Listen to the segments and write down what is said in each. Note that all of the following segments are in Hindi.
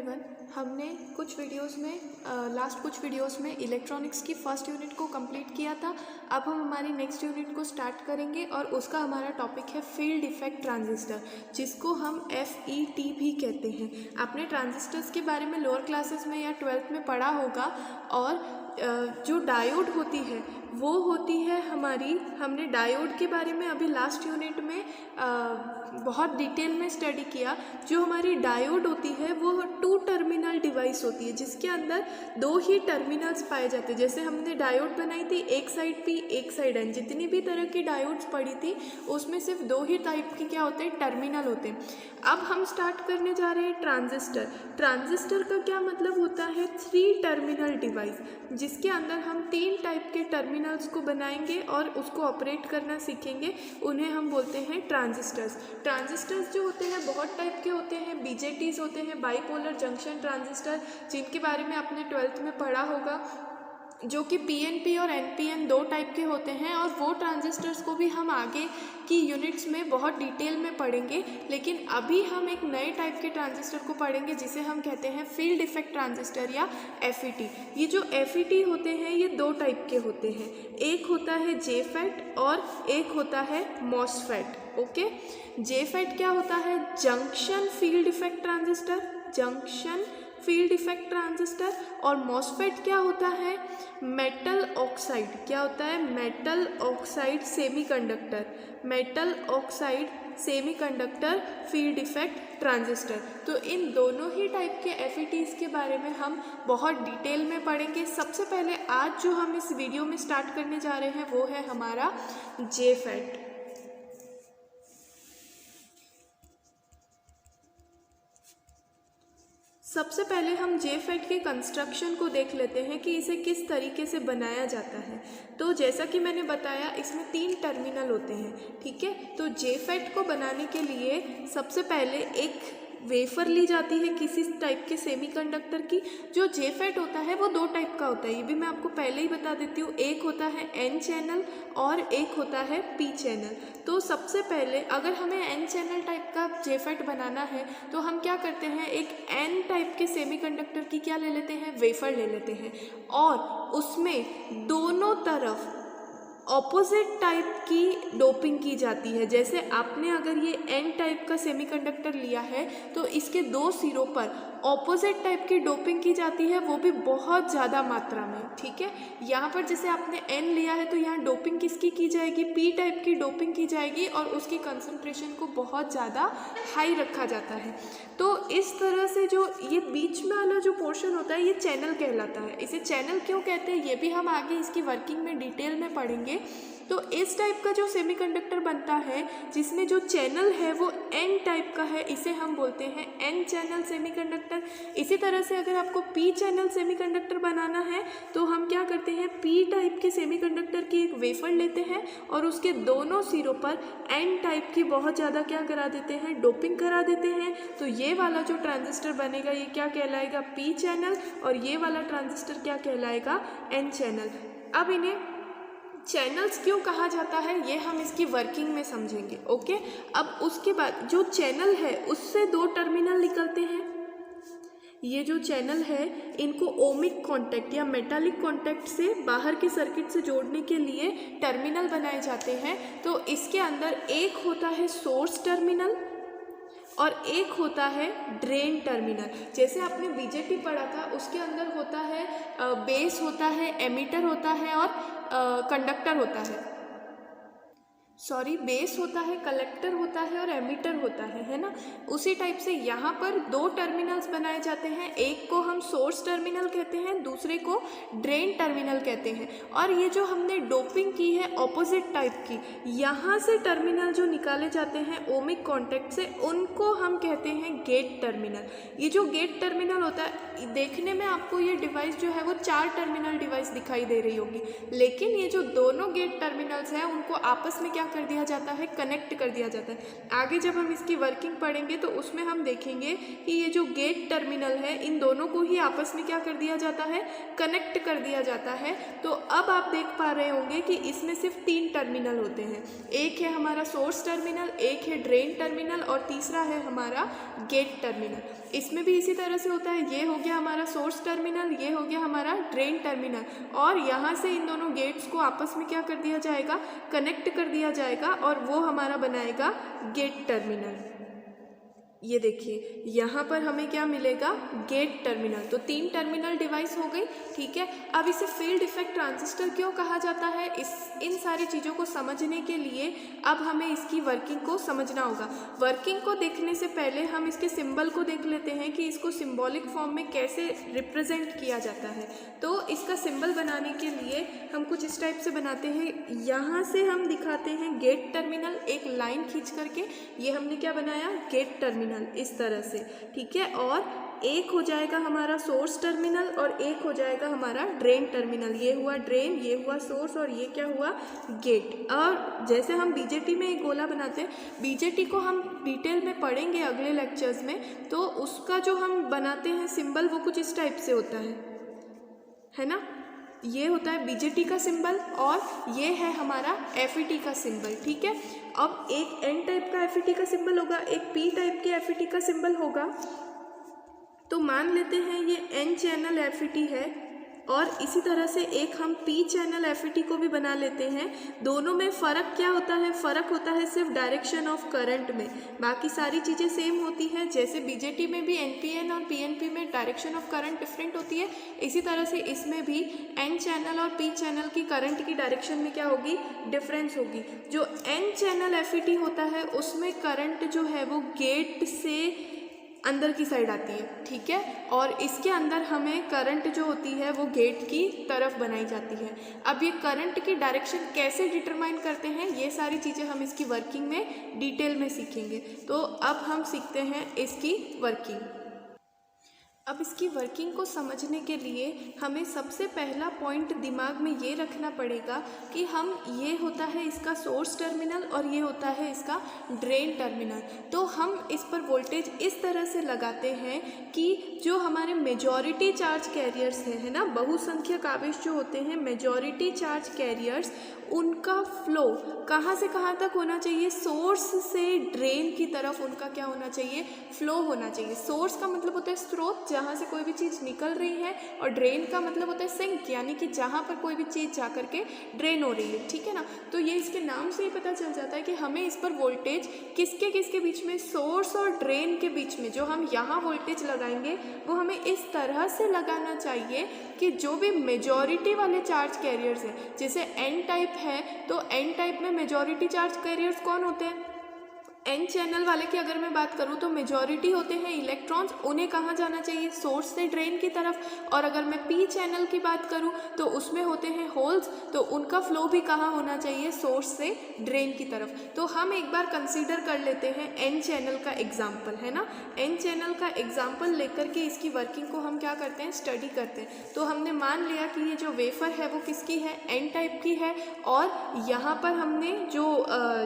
एवरीवन। हमने लास्ट कुछ वीडियोस में इलेक्ट्रॉनिक्स की फर्स्ट यूनिट को कंप्लीट किया था। अब हम हमारी नेक्स्ट यूनिट को स्टार्ट करेंगे और उसका हमारा टॉपिक है फील्ड इफेक्ट ट्रांजिस्टर, जिसको हम FET भी कहते हैं। आपने ट्रांजिस्टर्स के बारे में लोअर क्लासेस में या 12th में पढ़ा होगा। और जो डायोड होती है वो होती है हमने डायोड के बारे में अभी लास्ट यूनिट में बहुत डिटेल में स्टडी किया। जो हमारी डायोड होती है वो 2 टर्मिनल डिवाइस होती है, जिसके अंदर 2 ही टर्मिनल्स पाए जाते हैं। जैसे हमने डायोड बनाई थी, एक साइड P एक साइड N। जितनी भी तरह की डायोड्स पड़ी थी उसमें सिर्फ 2 ही टाइप की क्या होते हैं, टर्मिनल होते हैं। अब हम स्टार्ट करने जा रहे हैं ट्रांजिस्टर। ट्रांजिस्टर का क्या मतलब होता है, 3 टर्मिनल डिवाइस, जिसके अंदर हम 3 टाइप के टर्मिनल्स को बनाएंगे और उसको ऑपरेट करना सीखेंगे। उन्हें हम बोलते हैं ट्रांजिस्टर्स। ट्रांजिस्टर्स जो होते हैं बहुत टाइप के होते हैं। BJTs होते हैं, बाईपोलर जंक्शन ट्रांजिस्टर, जिनके बारे में आपने 12th में पढ़ा होगा, जो कि PNP और NPN 2 टाइप के होते हैं। और वो ट्रांजिस्टर्स को भी हम आगे की यूनिट्स में बहुत डिटेल में पढ़ेंगे। लेकिन अभी हम एक नए टाइप के ट्रांजिस्टर को पढ़ेंगे जिसे हम कहते हैं फील्ड इफेक्ट ट्रांजिस्टर या FET। ये जो FET होते हैं ये 2 टाइप के होते हैं। एक होता है JFET और एक होता है MOSFET। ओके, JFET क्या होता है, junction field effect transistor, junction field effect transistor. और MOSFET क्या होता है, मेटल ऑक्साइड, क्या होता है, metal oxide semiconductor, metal oxide semiconductor field effect transistor. तो इन दोनों ही टाइप के FETs के बारे में हम बहुत डिटेल में पढ़ेंगे। सबसे पहले आज जो हम इस वीडियो में स्टार्ट करने जा रहे हैं वो है हमारा JFET। सबसे पहले हम JFET के कंस्ट्रक्शन को देख लेते हैं कि इसे किस तरीके से बनाया जाता है। तो जैसा कि मैंने बताया, इसमें 3 टर्मिनल होते हैं, ठीक है। तो JFET को बनाने के लिए सबसे पहले एक वेफर ली जाती है किसी टाइप के सेमीकंडक्टर की। जो JFET होता है वो 2 टाइप का होता है, ये भी मैं आपको पहले ही बता देती हूँ। एक होता है N चैनल और एक होता है P चैनल। तो सबसे पहले अगर हमें N चैनल टाइप का JFET बनाना है तो हम क्या करते हैं, एक N टाइप के सेमीकंडक्टर की क्या ले लेते हैं, वेफर ले लेते हैं। और उसमें दोनों तरफ ऑपोजिट टाइप की डोपिंग की जाती है। जैसे आपने अगर ये N टाइप का सेमीकंडक्टर लिया है तो इसके 2 सिरों पर ऑपोजिट टाइप की डोपिंग की जाती है, वो भी बहुत ज़्यादा मात्रा में, ठीक है। यहाँ पर जैसे आपने N लिया है तो यहाँ डोपिंग किसकी की जाएगी, P टाइप की डोपिंग की जाएगी और उसकी कंसंट्रेशन को बहुत ज़्यादा हाई रखा जाता है। तो इस तरह से जो ये बीच में वाला जो पोर्शन होता है ये चैनल कहलाता है। इसे चैनल क्यों कहते हैं ये भी हम आगे इसकी वर्किंग में डिटेल में पढ़ेंगे। तो इस टाइप का जो सेमीकंडक्टर बनता है जिसमें जो चैनल है वो N टाइप का है, इसे हम बोलते हैं N चैनल सेमीकंडक्टर। इसी तरह से अगर आपको P चैनल सेमीकंडक्टर बनाना है तो हम क्या करते हैं, P टाइप के सेमीकंडक्टर की एक वेफर लेते हैं और उसके दोनों सिरों पर N टाइप की बहुत ज़्यादा क्या करा देते हैं, डोपिंग करा देते हैं। तो ये वाला जो ट्रांजिस्टर बनेगा ये क्या कहलाएगा, P चैनल, और ये वाला ट्रांजिस्टर क्या कहलाएगा, N चैनल। अब इन्हें चैनल्स क्यों कहा जाता है ये हम इसकी वर्किंग में समझेंगे। ओके, अब उसके बाद जो चैनल है उससे 2 टर्मिनल निकलते हैं। ये जो चैनल है इनको ओमिक कॉन्टैक्ट या मेटालिक कॉन्टैक्ट से बाहर के सर्किट से जोड़ने के लिए टर्मिनल बनाए जाते हैं। तो इसके अंदर एक होता है सोर्स टर्मिनल और एक होता है ड्रेन टर्मिनल। जैसे आपने BJT पढ़ा था उसके अंदर होता है बेस होता है, एमिटर होता है और कंडक्टर होता है, बेस होता है, कलेक्टर होता है और एमिटर होता है ना। उसी टाइप से यहाँ पर 2 टर्मिनल्स बनाए जाते हैं। एक को हम सोर्स टर्मिनल कहते हैं, दूसरे को ड्रेन टर्मिनल कहते हैं। और ये जो हमने डोपिंग की है ऑपोजिट टाइप की, यहाँ से टर्मिनल जो निकाले जाते हैं ओमिक कॉन्टैक्ट से, उनको हम कहते हैं गेट टर्मिनल। ये जो गेट टर्मिनल होता है, देखने में आपको ये डिवाइस जो है वो 4 टर्मिनल डिवाइस दिखाई दे रही होगी, लेकिन ये जो दोनों गेट टर्मिनल्स हैं उनको आपस में क्या कर दिया जाता है, कनेक्ट कर दिया जाता है। आगे जब हम इसकी वर्किंग पढ़ेंगे तो उसमें हम देखेंगे कि ये जो गेट टर्मिनल है इन दोनों को ही आपस में क्या कर दिया जाता है, कनेक्ट कर दिया जाता है। तो अब आप देख पा रहे होंगे कि इसमें सिर्फ 3 टर्मिनल होते हैं। एक है हमारा सोर्स टर्मिनल, एक है ड्रेन टर्मिनल और तीसरा है हमारा गेट टर्मिनल। इसमें भी इसी तरह से होता है। ये हो गया हमारा सोर्स टर्मिनल, ये हो गया हमारा ड्रेन टर्मिनल, और यहाँ से इन दोनों गेट्स को आपस में क्या कर दिया जाएगा, कनेक्ट कर दिया जाएगा, और वो हमारा बनाएगा गेट टर्मिनल। ये देखिए यहाँ पर हमें क्या मिलेगा, गेट टर्मिनल। तो 3 टर्मिनल डिवाइस हो गई, ठीक है। अब इसे फील्ड इफेक्ट ट्रांजिस्टर क्यों कहा जाता है, इन सारी चीज़ों को समझने के लिए अब हमें इसकी वर्किंग को समझना होगा। वर्किंग को देखने से पहले हम इसके सिंबल को देख लेते हैं कि इसको सिंबॉलिक फॉर्म में कैसे रिप्रेजेंट किया जाता है। तो इसका सिंबल बनाने के लिए हम कुछ इस टाइप से बनाते हैं। यहाँ से हम दिखाते हैं गेट टर्मिनल, एक लाइन खींच करके ये हमने क्या बनाया, गेट टर्मिनल, इस तरह से, ठीक है। और एक हो जाएगा हमारा सोर्स टर्मिनल और एक हो जाएगा हमारा ड्रेन टर्मिनल। ये हुआ ड्रेन, ये हुआ सोर्स, और ये क्या हुआ, गेट। और जैसे हम बीजेटी में एक गोला बनाते हैं, बीजेटी को हम डिटेल में पढ़ेंगे अगले लेक्चर्स में, तो उसका जो हम बनाते हैं सिंबल वो कुछ इस टाइप से होता है ना। ये होता है बीजेटी का सिंबल और ये है हमारा एफईटी का सिंबल, ठीक है। अब एक एन टाइप का एफईटी का सिंबल होगा, एक पी टाइप के एफईटी का सिंबल होगा। तो मान लेते हैं ये एन चैनल एफईटी है और इसी तरह से एक हम पी चैनल एफईटी को भी बना लेते हैं। दोनों में फ़र्क क्या होता है, फ़र्क होता है सिर्फ डायरेक्शन ऑफ करंट में, बाकी सारी चीज़ें सेम होती हैं। जैसे बीजेटी में भी एनपीएन और पीएनपी में डायरेक्शन ऑफ करंट डिफरेंट होती है, इसी तरह से इसमें भी एन चैनल और पी चैनल की करंट की डायरेक्शन में क्या होगी, डिफरेंस होगी। जो एन चैनल एफईटी होता है उसमें करंट जो है वो गेट से अंदर की साइड आती है, ठीक है, और इसके अंदर हमें करंट जो होती है वो गेट की तरफ बनाई जाती है। अब ये करंट की डायरेक्शन कैसे डिटरमाइन करते हैं, ये सारी चीज़ें हम इसकी वर्किंग में डिटेल में सीखेंगे। तो अब हम सीखते हैं इसकी वर्किंग। अब इसकी वर्किंग को समझने के लिए हमें सबसे पहला पॉइंट दिमाग में ये रखना पड़ेगा कि हम, ये होता है इसका सोर्स टर्मिनल और ये होता है इसका ड्रेन टर्मिनल। तो हम इस पर वोल्टेज इस तरह से लगाते हैं कि जो हमारे मेजॉरिटी चार्ज कैरियर्स हैं, है ना, बहुसंख्यक आवेश जो होते हैं, मेजॉरिटी चार्ज कैरियर्स, उनका फ्लो कहाँ से कहाँ तक होना चाहिए, सोर्स से ड्रेन की तरफ उनका क्या होना चाहिए, फ्लो होना चाहिए। सोर्स का मतलब होता है स्रोत, जहाँ से कोई भी चीज़ निकल रही है, और ड्रेन का मतलब होता है सिंक, यानी कि जहाँ पर कोई भी चीज़ जा करके ड्रेन हो रही है, ठीक है ना। तो ये इसके नाम से ही पता चल जाता है कि हमें इस पर वोल्टेज किसके बीच में, सोर्स और ड्रेन के बीच में जो हम यहाँ वोल्टेज लगाएंगे वो हमें इस तरह से लगाना चाहिए कि जो भी मेजॉरिटी वाले चार्ज कैरियर्स हैं, जैसे एन टाइप है तो एन टाइप में मेजॉरिटी चार्ज कैरियर्स कौन होते हैं, एन चैनल वाले की अगर मैं बात करूं तो मेजॉरिटी होते हैं इलेक्ट्रॉन्स, उन्हें कहाँ जाना चाहिए, सोर्स से ड्रेन की तरफ। और अगर मैं पी चैनल की बात करूं तो उसमें होते हैं होल्स, तो उनका फ्लो भी कहाँ होना चाहिए, सोर्स से ड्रेन की तरफ। तो हम एक बार कंसीडर कर लेते हैं एन चैनल का एग्जाम्पल, है ना। एन चैनल का एग्जाम्पल लेकर के इसकी वर्किंग को हम क्या करते हैं, स्टडी करते हैं। तो हमने मान लिया कि ये जो वेफर है वो किसकी है, एन टाइप की है, और यहाँ पर हमने जो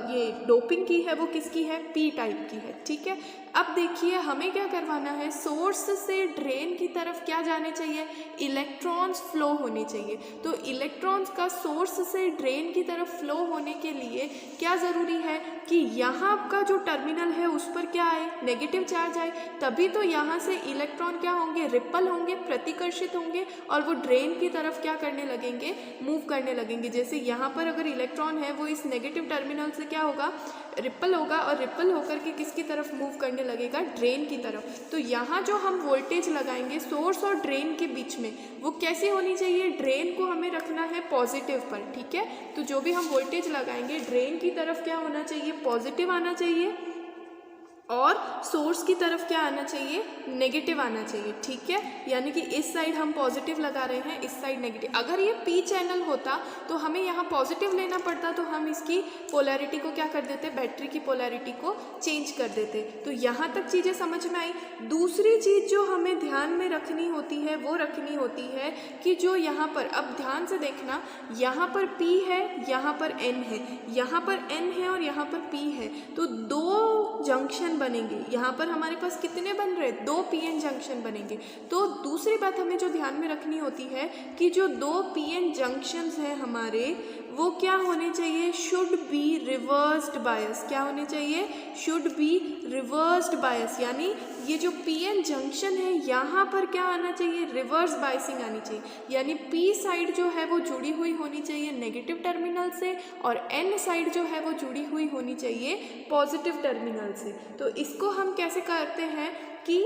ये डोपिंग की है वो किसकी है, पी टाइप की है, ठीक है। अब देखिए हमें क्या करवाना है, सोर्स से ड्रेन की तरफ क्या जाने चाहिए, इलेक्ट्रॉन्स फ्लो होने चाहिए। तो इलेक्ट्रॉन्स का सोर्स से ड्रेन की तरफ फ्लो होने के लिए क्या ज़रूरी है कि यहाँ का जो टर्मिनल है उस पर क्या आए, नेगेटिव चार्ज आए, तभी तो यहाँ से इलेक्ट्रॉन क्या होंगे, रिपल होंगे, प्रतिकर्षित होंगे, और वो ड्रेन की तरफ क्या करने लगेंगे, मूव करने लगेंगे। जैसे यहाँ पर अगर इलेक्ट्रॉन है वो इस नेगेटिव टर्मिनल से क्या होगा, रिपल होगा, और रिपल होकर के किसकी तरफ मूव करने लगेगा, ड्रेन की तरफ। तो यहाँ जो हम वोल्टेज लगाएंगे सोर्स और ड्रेन के बीच में वो कैसी होनी चाहिए, ड्रेन को हमें रखना है पॉजिटिव पर, ठीक है। तो जो भी हम वोल्टेज लगाएंगे ड्रेन की तरफ क्या होना चाहिए, पॉजिटिव आना चाहिए, और सोर्स की तरफ क्या आना चाहिए, नेगेटिव आना चाहिए, ठीक है। यानी कि इस साइड हम पॉजिटिव लगा रहे हैं, इस साइड नेगेटिव। अगर ये पी चैनल होता तो हमें यहाँ पॉजिटिव लेना पड़ता, तो हम इसकी पोलैरिटी को क्या कर देते, बैटरी की पोलैरिटी को चेंज कर देते। तो यहाँ तक चीज़ें समझ में आई। दूसरी चीज़ जो हमें ध्यान में रखनी होती है वो रखनी होती है कि जो यहाँ पर, अब ध्यान से देखना, यहाँ पर पी है, यहाँ पर एन है, यहाँ पर एन है और यहाँ पर पी है, तो दो जंक्शन बनेंगे। यहाँ पर हमारे पास कितने बन रहे, 2 पीएन जंक्शन बनेंगे। तो दूसरी बात हमें जो ध्यान में रखनी होती है कि जो 2 पीएन जंक्शंस हैं हमारे, वो क्या होने चाहिए, शुड बी रिवर्स्ड बायस। क्या होने चाहिए, शुड बी रिवर्स्ड बायस, यानी ये जो पीएन जंक्शन है यहाँ पर क्या आना चाहिए, रिवर्स बायसिंग आनी चाहिए, यानी पी साइड जो है वो जुड़ी हुई होनी चाहिए नेगेटिव टर्मिनल से और एन साइड जो है वो जुड़ी हुई होनी चाहिए पॉजिटिव टर्मिनल से। तो इसको हम कैसे करते हैं कि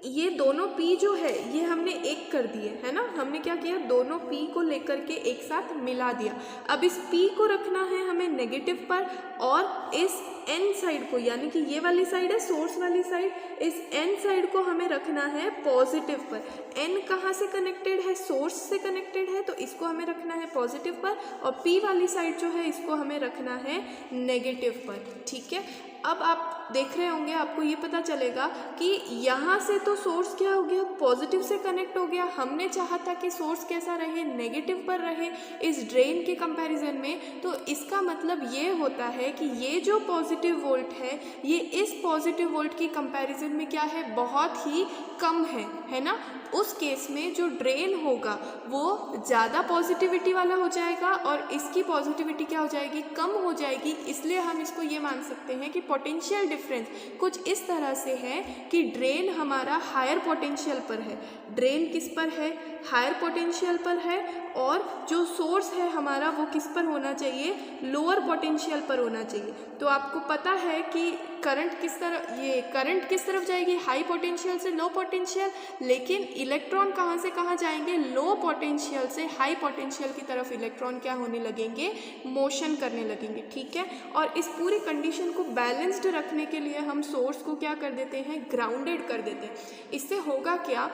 ये दोनों P जो है ये हमने एक कर दिए है ना, हमने क्या किया, दोनों P को लेकर के एक साथ मिला दिया। अब इस P को रखना है हमें नेगेटिव पर और इस N साइड को, यानी कि ये वाली साइड है सोर्स वाली साइड, इस N साइड को हमें रखना है पॉजिटिव पर। N कहाँ से कनेक्टेड है, सोर्स से कनेक्टेड है, तो इसको हमें रखना है पॉजिटिव पर और P वाली साइड जो है इसको हमें रखना है नेगेटिव पर। ठीक है, अब आप देख रहे होंगे, आपको ये पता चलेगा कि यहाँ से तो सोर्स क्या हो गया, पॉजिटिव से कनेक्ट हो गया। हमने चाहा था कि सोर्स कैसा रहे, नेगेटिव पर रहे इस ड्रेन के कंपैरिजन में। तो इसका मतलब ये होता है कि ये जो पॉजिटिव वोल्ट है ये इस पॉजिटिव वोल्ट की कंपैरिजन में क्या है, बहुत ही कम है ना। उस केस में जो ड्रेन होगा वो ज़्यादा पॉजिटिविटी वाला हो जाएगा और इसकी पॉजिटिविटी क्या हो जाएगी, कम हो जाएगी। इसलिए हम इसको ये मान सकते हैं कि पोटेंशियल डिफरेंस कुछ इस तरह से है कि ड्रेन हमारा हायर पोटेंशियल पर है, ड्रेन किस पर है, हायर पोटेंशियल पर है, और जो सोर्स है हमारा वो किस पर होना चाहिए, लोअर पोटेंशियल पर होना चाहिए। तो आपको पता है कि करंट किस तरफ, ये करंट किस तरफ जाएगी, हाई पोटेंशियल से लो पोटेंशियल, लेकिन इलेक्ट्रॉन कहाँ से कहाँ जाएंगे, लो पोटेंशियल से हाई पोटेंशियल की तरफ इलेक्ट्रॉन क्या होने लगेंगे, मोशन करने लगेंगे। ठीक है, और इस पूरी कंडीशन को बैलेंस्ड रखने के लिए हम सोर्स को क्या कर देते हैं, ग्राउंडेड कर देते हैं। इससे होगा क्या,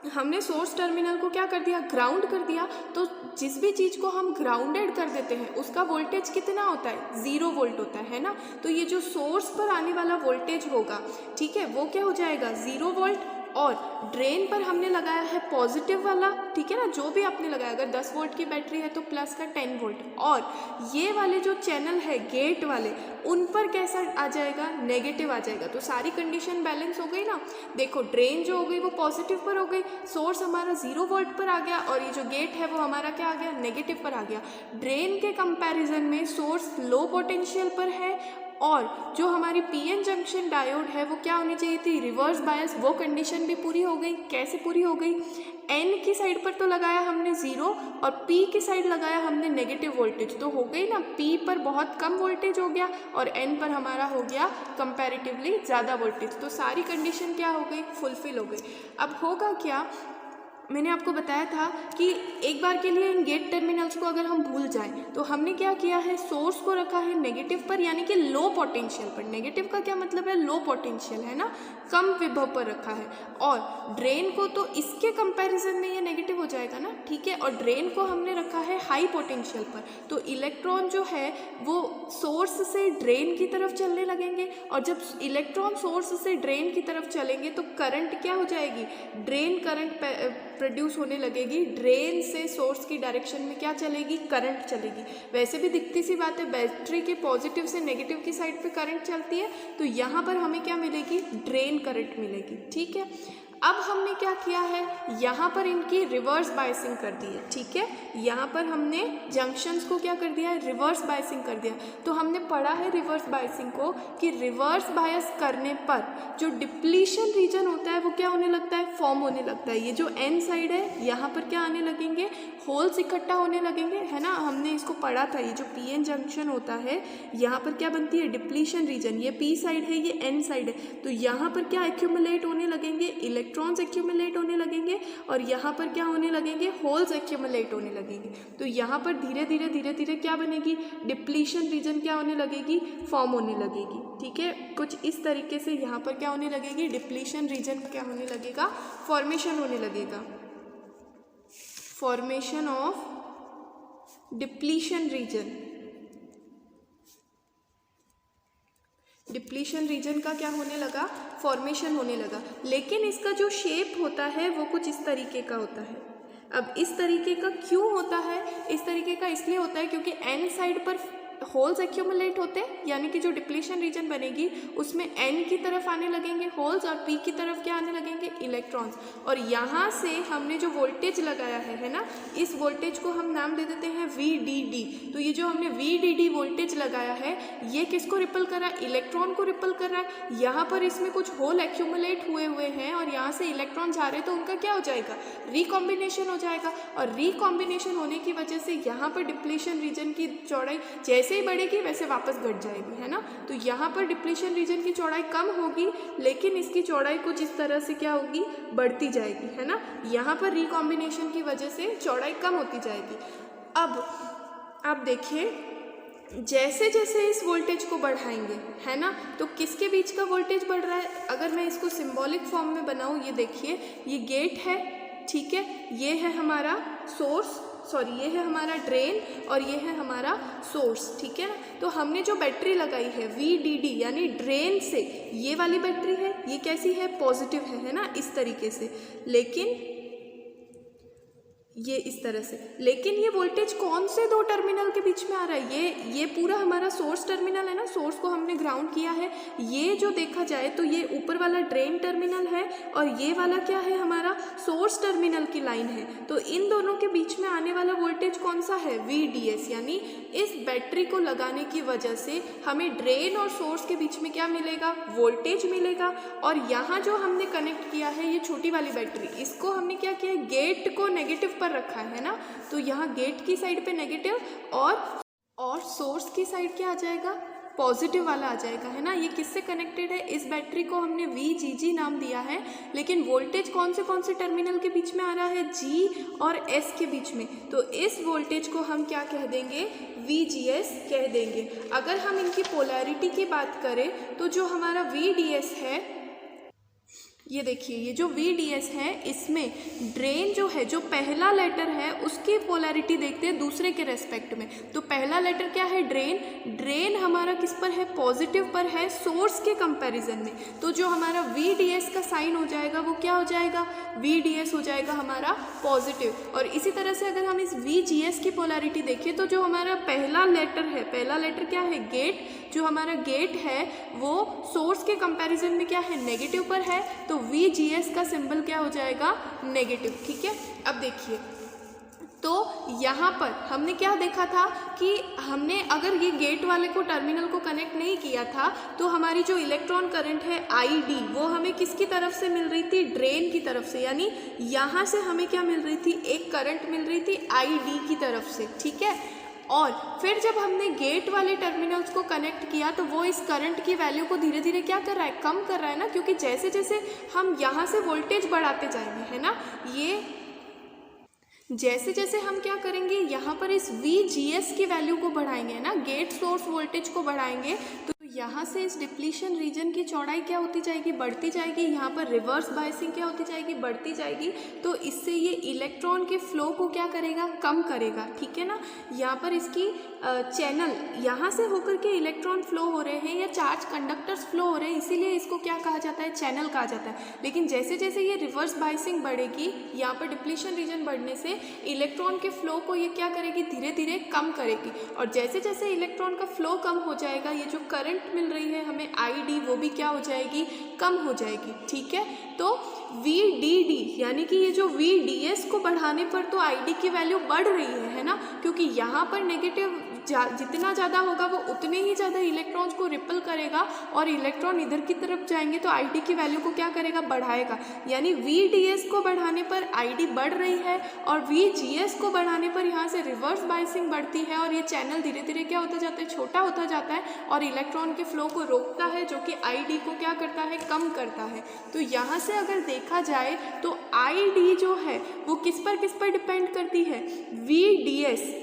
हमने सोर्स टर्मिनल को क्या कर दिया, ग्राउंड कर दिया। तो जिस भी चीज़ को हम ग्राउंडेड कर देते हैं उसका वोल्टेज कितना होता है, 0 वोल्ट होता है ना। तो ये जो सोर्स पर आने वाला वोल्टेज होगा, ठीक है, वो क्या हो जाएगा, 0 वोल्ट। और ड्रेन पर हमने लगाया है पॉजिटिव वाला, ठीक है ना, जो भी आपने लगाया, अगर 10 वोल्ट की बैटरी है तो प्लस का 10 वोल्ट, और ये वाले जो चैनल है गेट वाले, उन पर कैसा आ जाएगा, नेगेटिव आ जाएगा। तो सारी कंडीशन बैलेंस हो गई ना। देखो ड्रेन जो हो गई वो पॉजिटिव पर हो गई, सोर्स हमारा 0 वोल्ट पर आ गया और ये जो गेट है वो हमारा क्या आ गया, नेगेटिव पर आ गया। ड्रेन के कंपैरिजन में सोर्स लो पोटेंशियल पर है और जो हमारी पीएन जंक्शन डायोड है वो क्या होनी चाहिए थी, रिवर्स बायस। वो कंडीशन भी पूरी हो गई। कैसे पूरी हो गई, एन की साइड पर तो लगाया हमने 0 और पी की साइड लगाया हमने नेगेटिव वोल्टेज, तो हो गई ना, पी पर बहुत कम वोल्टेज हो गया और एन पर हमारा हो गया कंपैरेटिवली ज़्यादा वोल्टेज। तो सारी कंडीशन क्या हो गई, फुलफिल हो गई। अब होगा क्या, मैंने आपको बताया था कि एक बार के लिए इन गेट टर्मिनल्स को अगर हम भूल जाएं तो हमने क्या किया है, सोर्स को रखा है नेगेटिव पर, यानी कि लो पोटेंशियल पर। नेगेटिव का क्या मतलब है, लो पोटेंशियल है ना, कम विभव पर रखा है। और ड्रेन को तो इसके कंपैरिजन में ये नेगेटिव हो जाएगा ना, ठीक है, और ड्रेन को हमने रखा है हाई पोटेंशियल पर। तो इलेक्ट्रॉन जो है वो सोर्स से ड्रेन की तरफ चलने लगेंगे और जब इलेक्ट्रॉन सोर्स से ड्रेन की तरफ चलेंगे तो करंट क्या हो जाएगी, ड्रेन करंट प्रोड्यूस होने लगेगी। ड्रेन से सोर्स की डायरेक्शन में क्या चलेगी, करंट चलेगी। वैसे भी दिखती सी बात है, बैटरी के पॉजिटिव से नेगेटिव की साइड पे करंट चलती है, तो यहाँ पर हमें क्या मिलेगी, ड्रेन करंट मिलेगी। ठीक है, अब हमने क्या किया है, यहाँ पर इनकी रिवर्स बायसिंग कर दी है। ठीक है, यहाँ पर हमने जंक्शंस को क्या कर दिया है, रिवर्स बायसिंग कर दिया। तो हमने पढ़ा है रिवर्स बायसिंग को कि रिवर्स बायस करने पर जो डिप्लीशन रीजन होता है वो क्या होने लगता है, फॉर्म होने लगता है। ये जो एन साइड है यहाँ पर क्या आने लगेंगे, होल्स इकट्ठा होने लगेंगे, है ना, हमने इसको पढ़ा था। ये जो पीएन जंक्शन होता है यहाँ पर क्या बनती है, डिप्लीशन रीजन। ये पी साइड है, ये एन साइड है, तो यहाँ पर क्या एक्यूमुलेट होने लगेंगे, इलेक्ट्रॉन्स एक्यूमुलेट होने लगेंगे और यहाँ पर क्या होने लगेंगे, होल्स एक्यूमुलेट होने लगेंगे। तो यहाँ पर धीरे धीरे क्या बनेगी, डिप्लीशन रीजन क्या होने लगेगी, फॉर्म होने लगेगी। ठीक है, कुछ इस तरीके से यहाँ पर क्या होने लगेगी, डिप्लीशन रीजन क्या होने लगेगा, फॉर्मेशन होने लगेगा, formation of depletion region. Depletion region का क्या होने लगा, फॉर्मेशन होने लगा। लेकिन इसका जो शेप होता है वो कुछ इस तरीके का होता है। अब इस तरीके का क्यों होता है, इस तरीके का इसलिए होता है क्योंकि एन साइड पर होल्स एक्यूमुलेट होते हैं, यानी कि जो डिप्लीशन रीजन बनेगी उसमें N की तरफ आने लगेंगे होल्स और P की तरफ क्या आने लगेंगे, इलेक्ट्रॉन्स। और यहाँ से हमने जो वोल्टेज लगाया है ना, इस वोल्टेज को हम नाम दे देते हैं VDD। तो ये जो हमने VDD वोल्टेज लगाया है ये किसको रिपल कर रहा है, इलेक्ट्रॉन को रिपल कर रहा है। यहाँ पर इसमें कुछ होल एक्यूमुलेट हुए हैं और यहाँ से इलेक्ट्रॉन जा रहे हैं, तो उनका क्या हो जाएगा, रिकॉम्बिनेशन हो जाएगा। और रिकॉम्बिनेशन होने की वजह से यहाँ पर डिप्लीशन रीजन की चौड़ाई जैसे ही बढ़ेगी वैसे वापस घट जाएगी, है ना। तो यहाँ पर डिप्लीशन रीजन की चौड़ाई कम होगी, लेकिन इसकी चौड़ाई कुछ इस तरह से क्या होगी, बढ़ती जाएगी, है ना। यहाँ पर रिकॉम्बिनेशन की वजह से चौड़ाई कम होती जाएगी। अब आप देखिए, जैसे जैसे इस वोल्टेज को बढ़ाएंगे, है ना, तो किसके बीच का वोल्टेज बढ़ रहा है। अगर मैं इसको सिंबॉलिक फॉर्म में बनाऊँ, ये देखिए, ये गेट है, ठीक है, ये है हमारा सोर्स, सॉरी ये है हमारा ड्रेन और ये है हमारा सोर्स, ठीक है ना। तो हमने जो बैटरी लगाई है VDD यानी ड्रेन से, ये वाली बैटरी है, ये कैसी है, पॉजिटिव है ना, इस तरीके से, लेकिन ये इस तरह से। लेकिन ये वोल्टेज कौन से दो टर्मिनल के बीच में आ रहा है, ये पूरा हमारा सोर्स टर्मिनल है ना, सोर्स को हमने ग्राउंड किया है। ये जो देखा जाए तो ये ऊपर वाला ड्रेन टर्मिनल है और ये वाला क्या है, हमारा सोर्स टर्मिनल की लाइन है। तो इन दोनों के बीच में आने वाला वोल्टेज कौन सा है, VDS। यानी इस बैटरी को लगाने की वजह से हमें ड्रेन और सोर्स के बीच में क्या मिलेगा, वोल्टेज मिलेगा। और यहाँ जो हमने कनेक्ट किया है ये छोटी वाली बैटरी, इसको हमने क्या किया, गेट को नेगेटिव रखा है ना। तो यहाँ गेट की साइड पे नेगेटिव और सोर्स की साइड क्या आ जाएगा, पॉजिटिव वाला आ जाएगा, है ना। ये किससे कनेक्टेड है, इस बैटरी को हमने VGG नाम दिया है, लेकिन वोल्टेज कौन से टर्मिनल के बीच में आ रहा है, G और S के बीच में। तो इस वोल्टेज को हम क्या कह देंगे, VGS कह देंगे। अगर हम इनकी पोलैरिटी की बात करें तो जो हमारा VDS है, ये देखिए, ये जो VDS है इसमें ड्रेन जो है, जो पहला लेटर है उसकी पोलैरिटी देखते हैं दूसरे के रेस्पेक्ट में। तो पहला लेटर क्या है, ड्रेन हमारा किस पर है, पॉजिटिव पर है सोर्स के कंपैरिजन में। तो जो हमारा VDS का साइन हो जाएगा वो क्या हो जाएगा, VDS हो जाएगा हमारा पॉजिटिव। और इसी तरह से अगर हम इस VGS की पोलैरिटी देखें तो जो हमारा पहला लेटर है, पहला लेटर क्या है, गेट, जो हमारा गेट है वो सोर्स के कंपैरिजन में क्या है, नेगेटिव पर है। तो VGS का सिंबल क्या हो जाएगा, नेगेटिव, ठीक है। अब देखिए, तो यहाँ पर हमने क्या देखा था कि हमने अगर ये गेट वाले को टर्मिनल को कनेक्ट नहीं किया था तो हमारी जो इलेक्ट्रॉन करंट है ID वो हमें किसकी तरफ से मिल रही थी, ड्रेन की तरफ से। यानी यहाँ से हमें क्या मिल रही थी, एक करंट मिल रही थी ID की तरफ से, ठीक है। और फिर जब हमने गेट वाले टर्मिनल्स को कनेक्ट किया तो वो इस करंट की वैल्यू को धीरे धीरे क्या कर रहा है, कम कर रहा है ना, क्योंकि जैसे जैसे हम यहाँ से वोल्टेज बढ़ाते जाएंगे, है ना, ये जैसे जैसे हम क्या करेंगे, यहाँ पर इस VGS की वैल्यू को बढ़ाएंगे ना, गेट सोर्स वोल्टेज को बढ़ाएंगे, तो यहाँ से इस डिप्लीशन रीजन की चौड़ाई क्या होती जाएगी, बढ़ती जाएगी। यहाँ पर रिवर्स बायसिंग क्या होती जाएगी, बढ़ती जाएगी। तो इससे ये इलेक्ट्रॉन के फ्लो को क्या करेगा, कम करेगा, ठीक है ना। यहाँ पर इसकी चैनल, यहाँ से होकर के इलेक्ट्रॉन फ्लो हो रहे हैं या चार्ज कंडक्टर्स फ्लो हो रहे हैं, इसीलिए इसको क्या कहा जाता है, चैनल कहा जाता है। लेकिन जैसे जैसे ये रिवर्स बायसिंग बढ़ेगी, यहाँ पर डिप्लीशन रीजन बढ़ने से इलेक्ट्रॉन के फ्लो को ये क्या करेगी, धीरे धीरे कम करेगी। और जैसे जैसे इलेक्ट्रॉन का फ्लो कम हो जाएगा, ये जो करंट मिल रही है हमें ID वो भी क्या हो जाएगी, कम हो जाएगी, ठीक है। तो VDD यानी कि ये जो VDS को बढ़ाने पर तो ID की वैल्यू बढ़ रही है ना, क्योंकि यहाँ पर नेगेटिव जितना ज़्यादा होगा वो उतने ही ज़्यादा इलेक्ट्रॉन्स को रिपल करेगा और इलेक्ट्रॉन इधर की तरफ जाएंगे तो ID की वैल्यू को क्या करेगा, बढ़ाएगा। यानी VDS को बढ़ाने पर ID बढ़ रही है और VGS को बढ़ाने पर यहाँ से रिवर्स बायसिंग बढ़ती है और ये चैनल धीरे धीरे क्या होता जाता है, छोटा होता जाता है और इलेक्ट्रॉन के फ्लो को रोकता है, जो कि ID को क्या करता है, कम करता है। तो यहाँ से अगर देखा जाए तो ID जो है वो किस पर डिपेंड करती है, VDS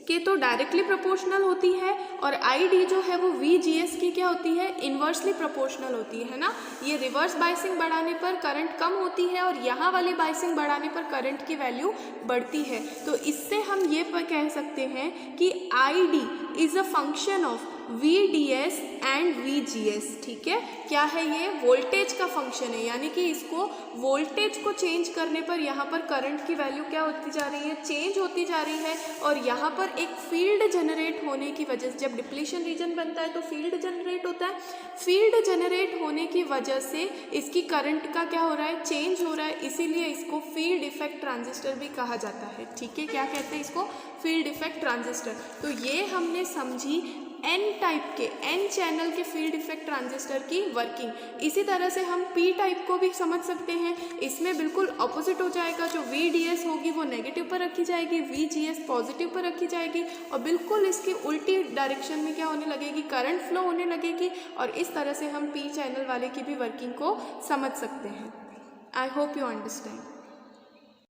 के तो डायरेक्टली प्रोपोर्शनल होती है और ID जो है वो VGS की क्या होती है, इन्वर्सली प्रोपोर्शनल होती है ना। ये रिवर्स बायसिंग बढ़ाने पर करंट कम होती है और यहाँ वाली बायसिंग बढ़ाने पर करंट की वैल्यू बढ़ती है। तो इससे हम ये कह सकते हैं कि ID is a function of VDS and VGS, ठीक है। क्या है ये? वोल्टेज का फंक्शन है, यानी कि इसको वोल्टेज को चेंज करने पर यहाँ पर करंट की वैल्यू क्या होती जा रही है? चेंज होती जा रही है। और यहाँ पर एक फील्ड जनरेट होने की वजह से, जब डिप्लीशन रीजन बनता है तो फील्ड जनरेट होता है। फील्ड जनरेट होने की वजह से इसकी करंट का क्या हो रहा है? चेंज हो रहा है, इसीलिए इसको फील्ड इफेक्ट ट्रांजिस्टर भी कहा जाता है, ठीक है। क्या कहते हैं इसको? Field effect transistor. तो ये हमने समझी एन टाइप के, एन चैनल के फील्ड इफेक्ट ट्रांजिस्टर की वर्किंग। इसी तरह से हम पी टाइप को भी समझ सकते हैं। इसमें बिल्कुल ऑपोजिट हो जाएगा, जो VDS होगी वो नेगेटिव पर रखी जाएगी, VGS पॉजिटिव पर रखी जाएगी, और बिल्कुल इसकी उल्टी डायरेक्शन में क्या होने लगेगी? करंट फ्लो होने लगेगी। और इस तरह से हम पी चैनल वाले की भी वर्किंग को समझ सकते हैं। I hope you understand.